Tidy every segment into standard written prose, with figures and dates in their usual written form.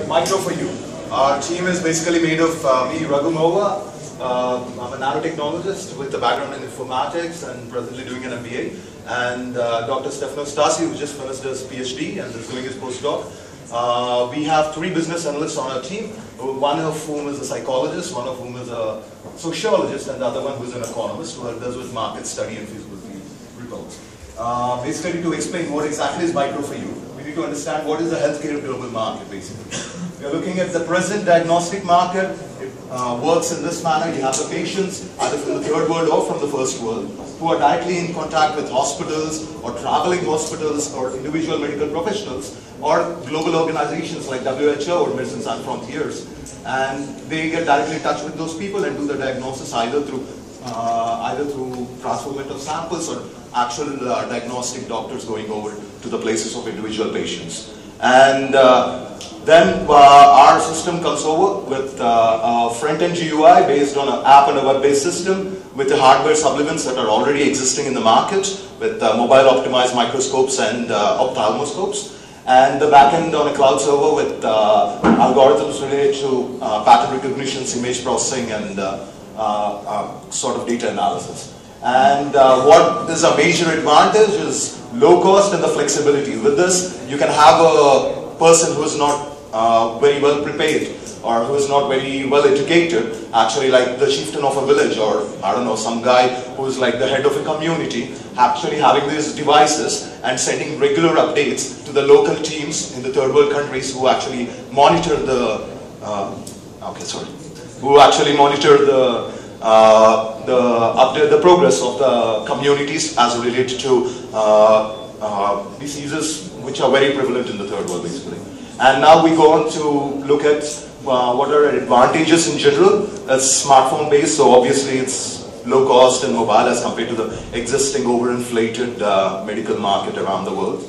Micro for You. Our team is basically made of me, Raghu Mova. I'm a nanotechnologist with a background in informatics and presently doing an MBA. And Dr. Stefano Stasi, who just finished his PhD and is doing his postdoc. We have 3 business analysts on our team, one of whom is a psychologist, one of whom is a sociologist, and the other one who is an economist who does with market study and feasibility reports. Basically, to explain what exactly is Micro for You, we need to understand what is the healthcare global market, basically. We are looking at the present diagnostic market. It works in this manner. You have the patients, either from the third world or from the first world, who are directly in contact with hospitals or traveling hospitals or individual medical professionals or global organizations like WHO or Medicines Sans Frontiers. And they get directly in touch with those people and do the diagnosis either through transferment of samples or actual diagnostic doctors going over to the places of individual patients. And then our system comes over with a front-end GUI based on an app and a web-based system with the hardware supplements that are already existing in the market with mobile optimized microscopes and ophthalmoscopes. And the backend on a cloud server with algorithms related to pattern recognition, image processing, and sort of data analysis. And what is a major advantage is low cost and the flexibility. With this, you can have a person who is not very well prepared or who is not very well educated, actually like the chieftain of a village, or I don't know, some guy who is like the head of a community, actually having these devices and sending regular updates to the local teams in the third world countries who actually monitor the the progress of the communities as related to diseases which are very prevalent in the third world, basically. And now we go on to look at what are advantages in general. It's smartphone based, so obviously it's low cost and mobile as compared to the existing overinflated medical market around the world.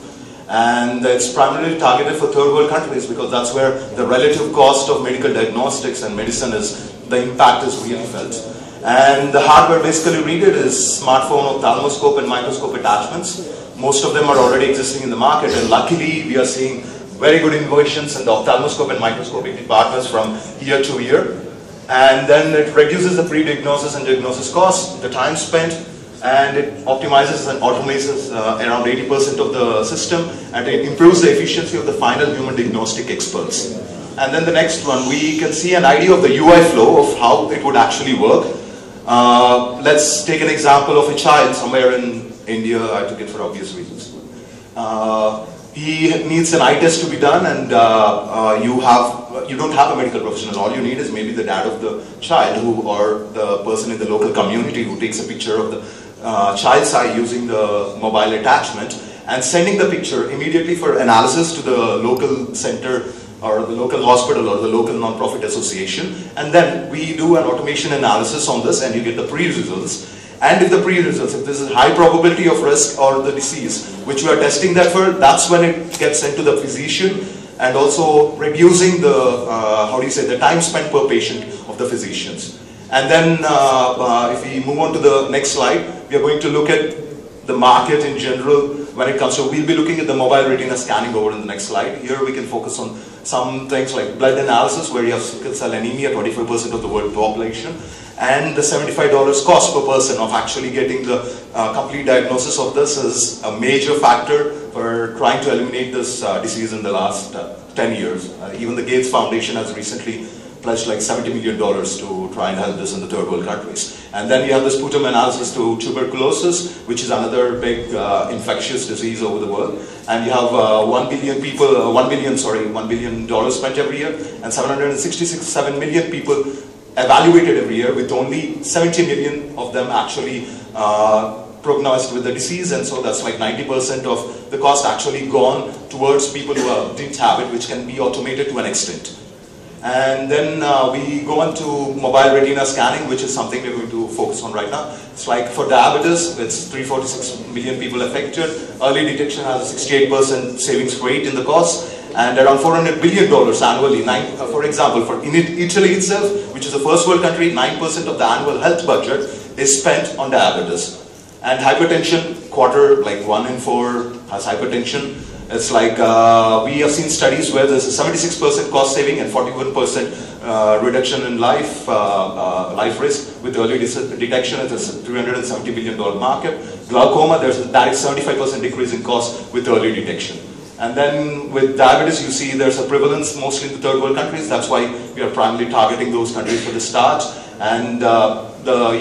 And it's primarily targeted for third world countries because that's where the relative cost of medical diagnostics and medicine is, the impact is really felt. And the hardware basically read it is smartphone, ophthalmoscope and microscope attachments. Most of them are already existing in the market, and luckily we are seeing very good innovations in the ophthalmoscope and microscopic departments from year to year. And then it reduces the pre-diagnosis and diagnosis costs, the time spent, and it optimizes and automates around 80% of the system, and it improves the efficiency of the final human diagnostic experts. And then the next one, we can see an idea of the UI flow of how it would actually work. Let's take an example of a child somewhere in India. I took it for obvious reasons. He needs an eye test to be done, and you don't have a medical professional. All you need is maybe the dad of the child or the person in the local community who takes a picture of the child's eye using the mobile attachment and sending the picture immediately for analysis to the local center or the local hospital or the local non-profit association. And then we do an automation analysis on this and you get the pre-results. And if the pre-results, if this is high probability of risk or the disease, which we are testing that for, that's when it gets sent to the physician, and also reducing the, the time spent per patient of the physicians. And then if we move on to the next slide, we are going to look at the market in general when it comes to, we'll be looking at the mobile retina scanning over in the next slide. Here we can focus on some things like blood analysis, where you have sickle cell anemia, 25% of the world population, and the $75 cost per person of actually getting the complete diagnosis of this is a major factor for trying to eliminate this disease in the last 10 years. Even the Gates Foundation has recently pledged like $70 million to try and help this in the third world countries. And then we have the sputum analysis to tuberculosis, which is another big infectious disease over the world. And you have $1 billion spent every year, and 767 million people evaluated every year, with only 70 million of them actually prognosed with the disease. And so that's like 90% of the cost actually gone towards people who didn't have it, which can be automated to an extent. And then we go on to mobile retina scanning, which is something we're going to focus on right now. It's like for diabetes, it's 346 million people affected. Early detection has a 68% savings rate in the cost, and around $400 billion annually. For example, for Italy itself, which is a first world country, 9% of the annual health budget is spent on diabetes. And hypertension, like 1 in 4 has hypertension. It's like we have seen studies where there's a 76% cost saving and 41% reduction in life risk with early detection. It's a $370 billion market. Glaucoma, there's a direct 75% decrease in cost with early detection. And then with diabetes, you see there's a prevalence mostly in the third world countries. That's why we are primarily targeting those countries for the start. And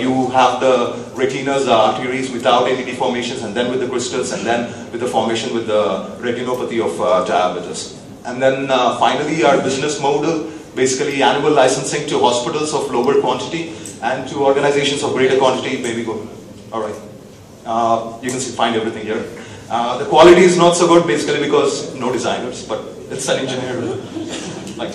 you have the retinas, the arteries without any deformations, and then with the crystals, and then with the formation with the retinopathy of diabetes. And then finally, our business model, basically annual licensing to hospitals of lower quantity and to organizations of greater quantity. Maybe go. All right. You can find everything here. The quality is not so good, basically because no designers, but it's an engineer. Like.